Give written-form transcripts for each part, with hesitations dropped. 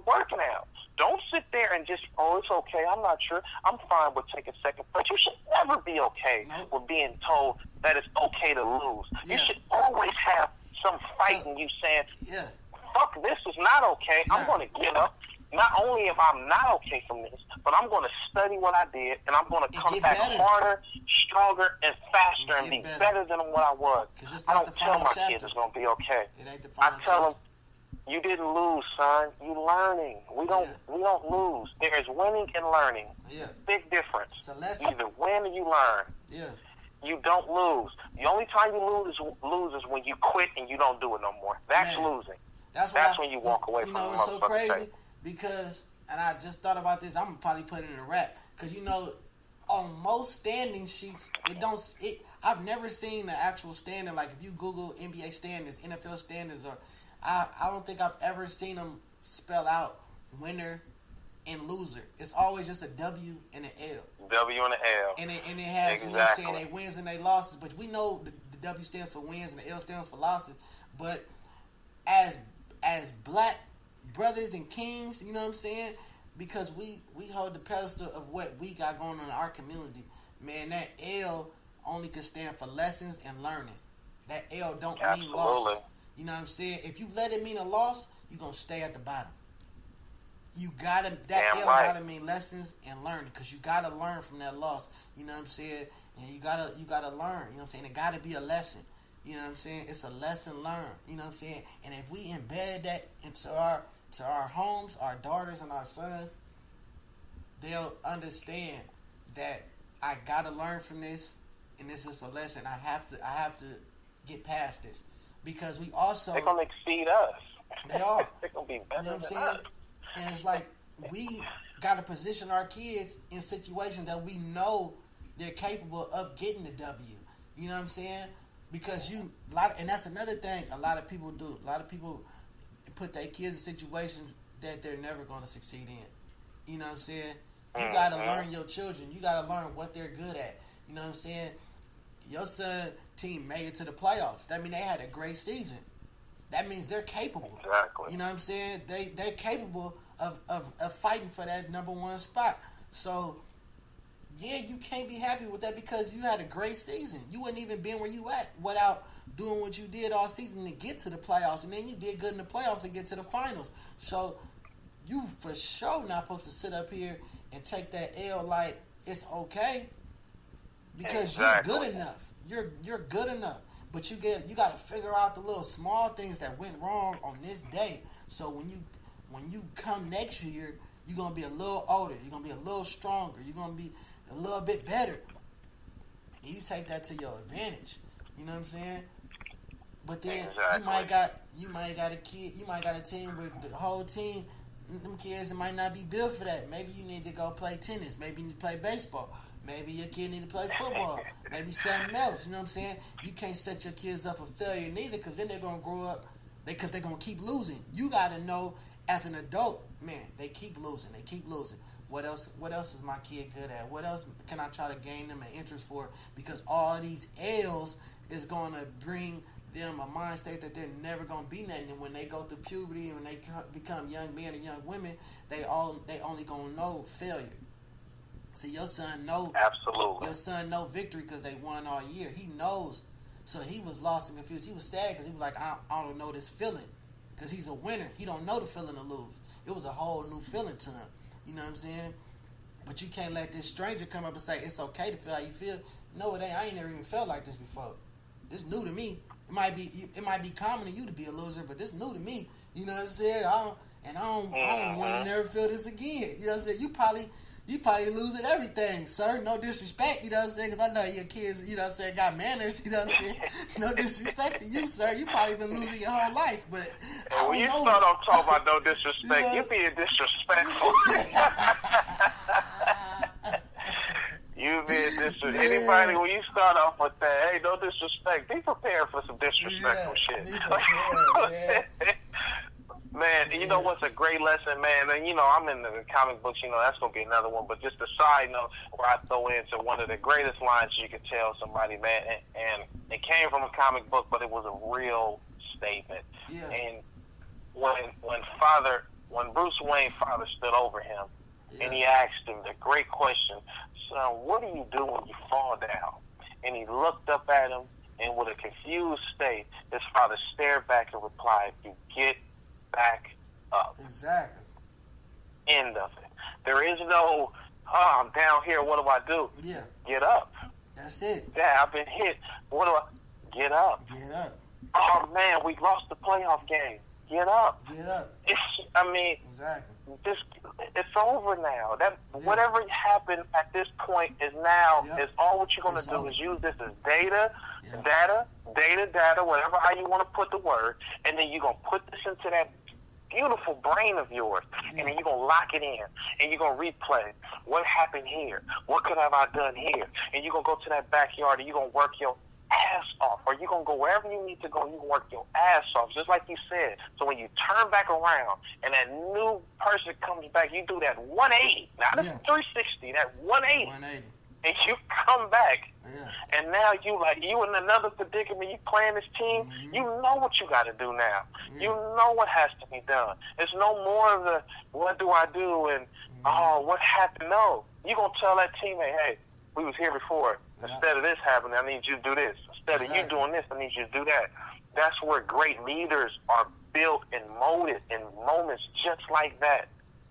working out. Don't sit there and just, it's okay, I'm not sure, I'm fine with taking second place. You should never be okay with being told that it's okay to lose. Yeah. You should always have some fight in you saying, fuck, this is not okay. Yeah. I'm going to get up. Not only am I not okay from this, but I'm going to study what I did, and I'm going to come back harder, stronger, and faster, and be better than what I was. I don't tell my kids it's going to be okay. I tell them, you didn't lose, son. You learning. We don't lose. There is winning and learning. Yeah. Big difference. Either win or you learn. Yeah. You don't lose. The only time you lose is when you quit and you don't do it no more. That's losing. That's when you walk away from the motherfucking it's so crazy because, and I just thought about this, I'm going to probably put it in a rap. Because, on most standing sheets, I've never seen the actual standing. Like, if you Google NBA standings, NFL standings, or I don't think I've ever seen them spell out winner and loser. It's always just a W and an L. W and an L. And it has, you know what I'm saying, they wins and they losses. But we know the W stands for wins and the L stands for losses. But as black brothers and kings, you know what I'm saying, because we hold the pedestal of what we got going on in our community, man, that L only can stand for lessons and learning. That L don't mean losses. You know what I'm saying? If you let it mean a loss, you're going to stay at the bottom. Gotta mean lessons and learning, because you gotta learn from that loss. You know what I'm saying? And you gotta learn. You know what I'm saying? It gotta be a lesson. You know what I'm saying? It's a lesson learned. You know what I'm saying? And if we embed that into our homes, our daughters and our sons, they'll understand that I gotta learn from this, and this is a lesson. I have to get past this, because we also they're gonna exceed us. They are. They're gonna be better than us. And it's like we got to position our kids in situations that we know they're capable of getting the W. You know what I'm saying? Because and that's another thing a lot of people do. A lot of people put their kids in situations that they're never going to succeed in. You know what I'm saying? You got to learn your children. You got to learn what they're good at. You know what I'm saying? Your son team made it to the playoffs. That means they had a great season. That means they're capable. Exactly. You know what I'm saying? They're capable of fighting for that number one spot. So, yeah, you can't be happy with that because you had a great season. You wouldn't even been where you at without doing what you did all season to get to the playoffs. And then you did good in the playoffs to get to the finals. So, you for sure not supposed to sit up here and take that L like it's okay. Because you're good enough. You're good enough. But you got to figure out the little small things that went wrong on this day. So when you come next year, you're gonna be a little older. You're gonna be a little stronger. You're gonna be a little bit better. And you take that to your advantage. You know what I'm saying? But then you might got a kid. You might got a team where the whole team, them kids might not be built for that. Maybe you need to go play tennis. Maybe you need to play baseball. Maybe your kid need to play football. Maybe something else. You know what I'm saying? You can't set your kids up for failure neither, because then they're going to grow up because they're going to keep losing. You got to know as an adult, man, they keep losing. They keep losing. What else is my kid good at? What else can I try to gain them an interest for? Because all these L's is going to bring them a mind state that they're never going to be nothing. And when they go through puberty and when they become young men and young women, they only going to know failure. See, your son know. Absolutely. Your son know victory because they won all year. He knows. So he was lost and confused. He was sad because he was like, I don't know this feeling. Because he's a winner. He don't know the feeling to lose. It was a whole new feeling to him. You know what I'm saying? But you can't let this stranger come up and say, it's okay to feel how you feel. No, it ain't. I ain't never even felt like this before. This new to me. It might be common to you to be a loser, but this new to me. You know what I'm saying? I don't want to never feel this again. You know what I'm saying? You probably losing everything, sir. No disrespect, you know what I'm saying? Because I know your kids, you know what I'm saying, got manners, you know what I'm saying? No disrespect to you, sir. You probably been losing your whole life, but when you start off talking about no disrespect, you being disrespectful. You being disrespectful. Anybody, when you start off with that, hey, no disrespect, be prepared for some disrespectful shit. Man, you know what's a great lesson, man? And, I'm in the comic books, that's going to be another one. But just a side note where I throw into one of the greatest lines you could tell somebody, man. And it came from a comic book, but it was a real statement. Yeah. And when Father when Bruce Wayne's father stood over him, and he asked him the great question, son, what do you do when you fall down? And he looked up at him, and with a confused state, his father stared back and replied, you get back up. Exactly. End of it. There is no, oh, I'm down here, what do I do? Yeah. Get up. That's it. Dad, I've been hit. What do I... Get up. Get up. Oh, man, we lost the playoff game. Get up. Get up. Exactly. It's over now. Whatever happened at this point is now. Is all what you're going to do is use this as data, whatever how you want to put the word, and then you're going to put this into that beautiful brain of yours, and then you're going to lock it in, and you're going to replay what happened here, what could have I done here, and you're going to go to that backyard and you're going to work your ass off, or you're going to go wherever you need to go, you can work your ass off, just like you said. So when you turn back around and that new person comes back, you do that 180, not a 360, that 180. And you come back, and now you in another predicament, you playing this team, you know what you got to do now. You know what has to be done. It's no more of the, what do I do, and, oh, what happened? No. You're going to tell that teammate, hey, we was here before. Instead of this happening, I need you to do this. Instead of you doing this, I need you to do that. That's where great leaders are built and molded in moments just like that.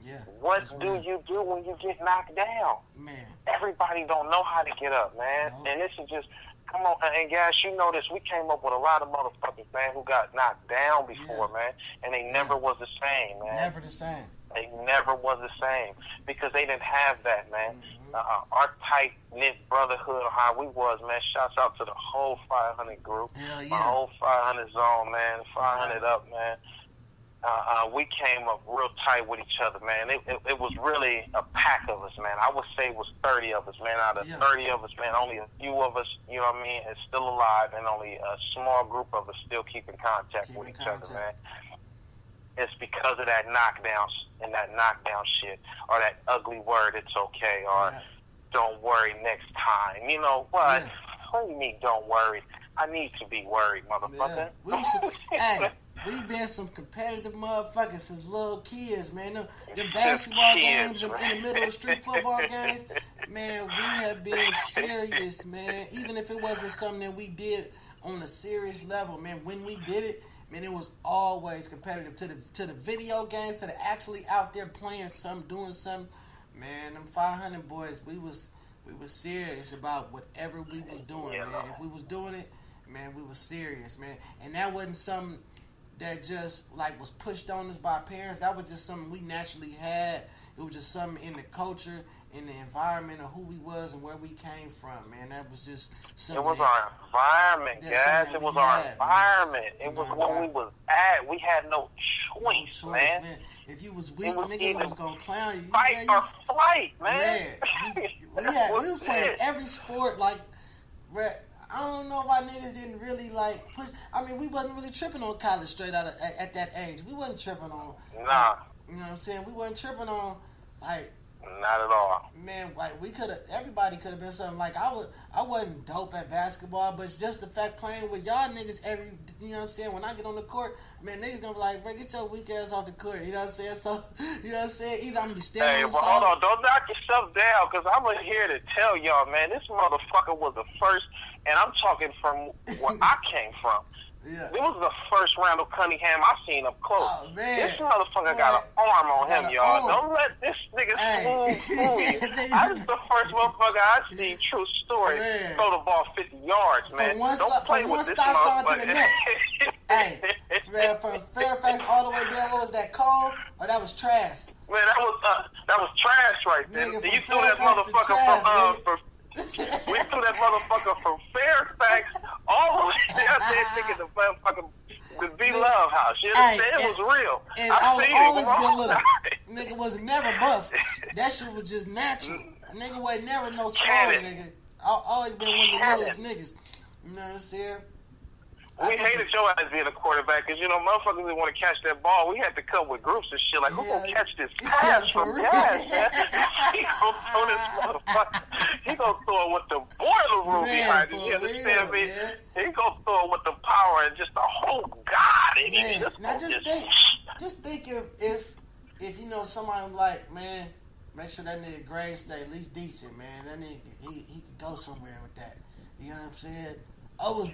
Yeah. What do you do when you get knocked down? Man. Everybody don't know how to get up, man. No. And this is just, come on, and guys, you know this, we came up with a lot of motherfuckers, man, who got knocked down before, man, and they never was the same, man. Never the same. They never was the same because they didn't have that, man. Our tight-knit brotherhood, how we was, man. Shouts out to the whole 500 group. Hell yeah. My whole 500 zone, man. 500 up, man. We came up real tight with each other, man. It was really a pack of us, man. I would say it was 30 of us, man. Out of 30 of us, man, only a few of us, you know what I mean, is still alive, and only a small group of us still keep in contact with each other, man. It's because of that knockdown and that knockdown shit, or that ugly word, it's okay, or don't worry next time. You know what? What do you mean don't worry? I need to be worried, motherfucker. We been some competitive motherfuckers since little kids, man. Them basketball games in the middle of street football games, man, we have been serious, man. Even if it wasn't something that we did on a serious level, man, when we did it, man, it was always competitive. To the video games, to the actually out there playing something, doing something. Man, them 500 boys, we was serious about whatever we was doing, man. If we was doing it, man, we was serious, man. And that wasn't something that just like was pushed on us by parents. That was just something we naturally had. It was just something in the culture, in the environment of who we was and where we came from, man. That was just something. It was our environment, guys. It was our environment. It was where we was at. We had no choice, man. If you was weak, nigga was gonna clown you. Fight or flight, man. We was playing every sport, like, I don't know why niggas didn't really like push. I mean, we wasn't really tripping on college straight out at that age. We wasn't tripping on. Nah. You know what I'm saying? We wasn't tripping on like. Not at all. Man, like everybody could have been something. Like I wasn't dope at basketball, but it's just the fact playing with y'all niggas you know what I'm saying? When I get on the court, man, niggas gonna be like, bro, get your weak ass off the court. You know what I'm saying? So, you know what I'm saying? Either I'm gonna be standing on the side. Hold on, don't knock yourself down, because I'm here to tell y'all, man, this motherfucker was the first, and I'm talking from where I came from. Yeah. It was the first Randall Cunningham I seen up close. Oh, man. This motherfucker got an arm on him, y'all. Don't let this nigga fool you. I was the first motherfucker I seen, true story, throw the ball 50 yards, man. Don't play with this motherfucker. To the next. Hey, man, from Fairfax all the way down, what was that, Cole? Or that was trash? Man, that was trash right there. Nigga, you threw that motherfucker from we threw that motherfucker from Fairfax all the way down there thinking the motherfucker the B-Love house. You understand? It was real. And I was always been little. Nigga was never buff. That shit was just natural. Nigga wasn't never no small nigga. I always been one of the littlest niggas. You know what I'm saying? We hated your ass being a quarterback because, you know, motherfuckers didn't want to catch that ball. We had to come with groups and shit. Like, who gonna catch this pass from gas, man? He gonna throw this motherfucker. He gonna throw it with the boiler room behind him. You understand me? He gonna throw it with the power and just the whole God in him. Now just think if if you know somebody like, man, make sure that nigga grade stay at least decent, man. That nigga, he could go somewhere with that. You know what I'm saying?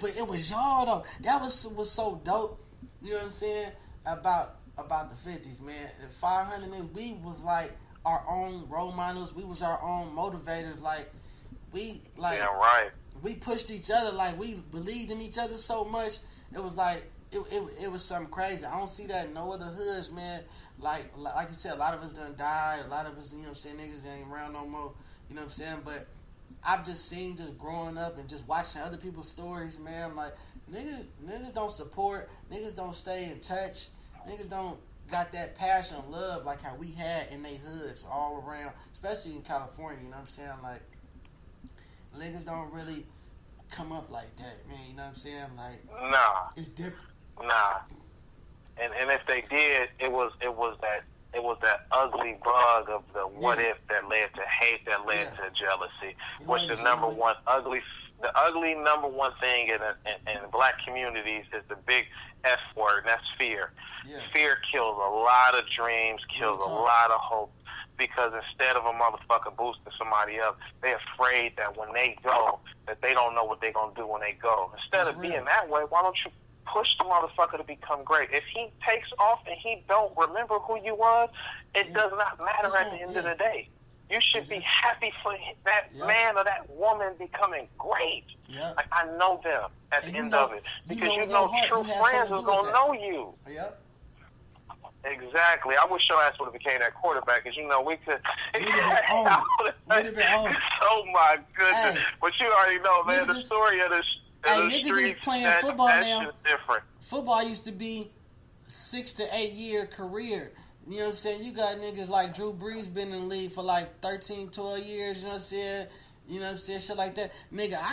But it was y'all though. That was so dope. You know what I'm saying? About the 50s, man. The 500, man, we was like our own role models. We was our own motivators. Like we we pushed each other. Like we believed in each other so much. It was like it was something crazy. I don't see that in no other hoods, man. Like you said, a lot of us done died. A lot of us, you know what I'm saying, niggas ain't around no more. You know what I'm saying? But I've just seen, just growing up and just watching other people's stories, man. Like niggas don't support. Niggas don't stay in touch. Niggas don't got that passion and love like how we had in they hoods all around, especially in California. You know what I'm saying? Like niggas don't really come up like that, man. You know what I'm saying? Like nah, it's different. Nah, and if they did, it was that ugly bug of the what if that led to hate, that led to jealousy, which the number one ugly number one thing in black communities is the big F word, and that's fear. Yeah. Fear kills a lot of dreams, kills a lot of hope, because instead of a motherfucker boosting somebody up, they're afraid that when they go, that they don't know what they're going to do when they go. Instead of being that way, why don't you push the motherfucker to become great? If he takes off and he don't remember who you was, it does not matter at the end of the day. You should be happy for that man or that woman becoming great. Like, I know them at the end of it. Because you know true friends is going to know you. Exactly. I wish your ass would have became that quarterback, because you know we could. We'd have been on. Oh my goodness! Hey, but you already know, man. The story of the niggas is playing football now. Just different. Football used to be 6 to 8 year career. You know what I'm saying? You got niggas like Drew Brees been in the league for like 13, 12 years. You know what I'm saying? You know what I'm saying? Shit like that. Nigga, I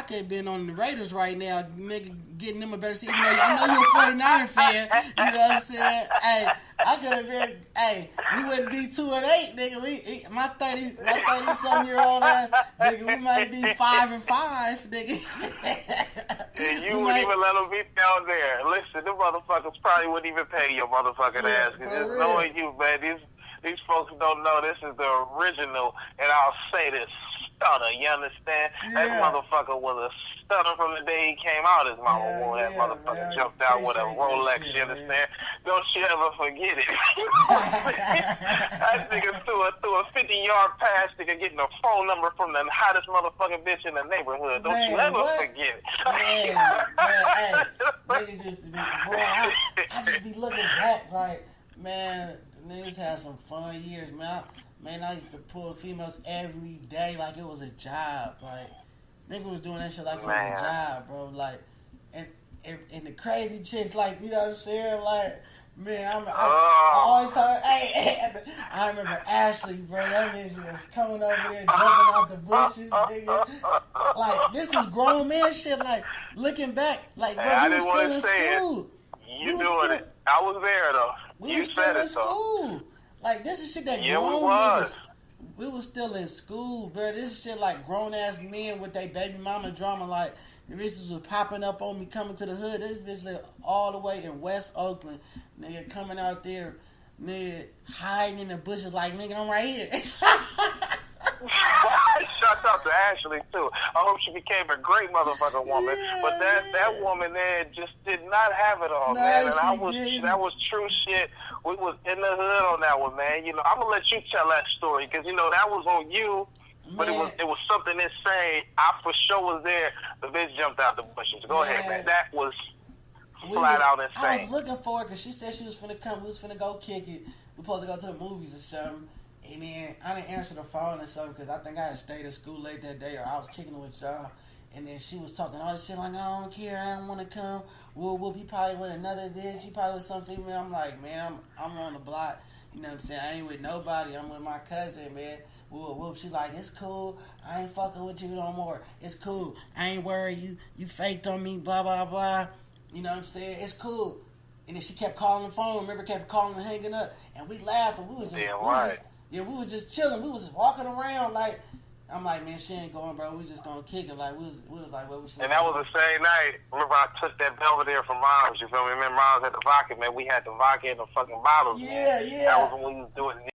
could been on the Raiders right now, nigga, getting them a better seat. Even though I know you're a 49er fan. You know what I'm saying? Hey, I could have been, we wouldn't be 2-8, nigga. My 30-something-year-old ass, nigga, we might be 5-5, nigga. And you wouldn't even let them be down there. Listen, them motherfuckers probably wouldn't even pay your motherfucking ass. Because just knowing you, man, these folks don't know this is the original, and I'll say this, stunner, you understand? That motherfucker was a stunner from the day he came out. His mama wore that motherfucker, jumped out with a Rolex, you understand? Don't you ever forget it. That nigga threw a 50-yard pass, nigga, getting a phone number from the hottest motherfucking bitch in the neighborhood. Don't you ever forget it. Nigga just be, boy, I just be looking back like, man, niggas had some fun years, man. Man, I used to pull females every day like it was a job. Like, nigga was doing that shit like it was a job, bro. Like, and the crazy chicks, like, you know what I'm saying? Like, man, I always talk, I remember Ashley, bro. That bitch was coming over there, jumping out the bushes, nigga. Like, this is grown man shit. Like, looking back, like, bro, we was still in school. You doing it. I was there, though. We was still in school. Like, this is shit that grown niggas. We was still in school, bro. This is shit like grown ass men with their baby mama drama. Like, the bitches was popping up on me coming to the hood. This bitch lived all the way in West Oakland. Nigga coming out there, nigga hiding in the bushes like, nigga, I'm right here. Shout out to Ashley too. I hope she became a great motherfucking woman. But that woman there just did not have it all, man. And that was true shit. We was in the hood on that one, man. You know, I'm gonna let you tell that story, because you know that was on you. But it was something insane. I for sure was there. The bitch jumped out the bushes. Go ahead, man. That was flat out insane. I was looking for her because she said she was finna come. We was finna go kick it. We supposed to go to the movies or something. And then I didn't answer the phone or something because I think I had stayed at school late that day, or I was kicking it with y'all. And then she was talking all this shit like, I don't care, I don't want to come. Whoop, you probably with another bitch. You probably with some female. I'm like, man, I'm on the block. You know what I'm saying? I ain't with nobody. I'm with my cousin, man. Whoop. She like, it's cool. I ain't fucking with you no more. It's cool. I ain't worried. You faked on me, blah, blah, blah. You know what I'm saying? It's cool. And then she kept calling the phone. Remember, kept calling and hanging up. And we laughed. And we was just, we was just chilling. We was just walking around like, I'm like, man, she ain't going, bro. We just gonna kick it. Like we was like, what we should. And that was the same night. Remember, I took that Belvedere from Moms. You feel me? Remember, Moms had the vodka, man. We had the vodka in the fucking bottles. Yeah, man. yeah. That was when we was doing it.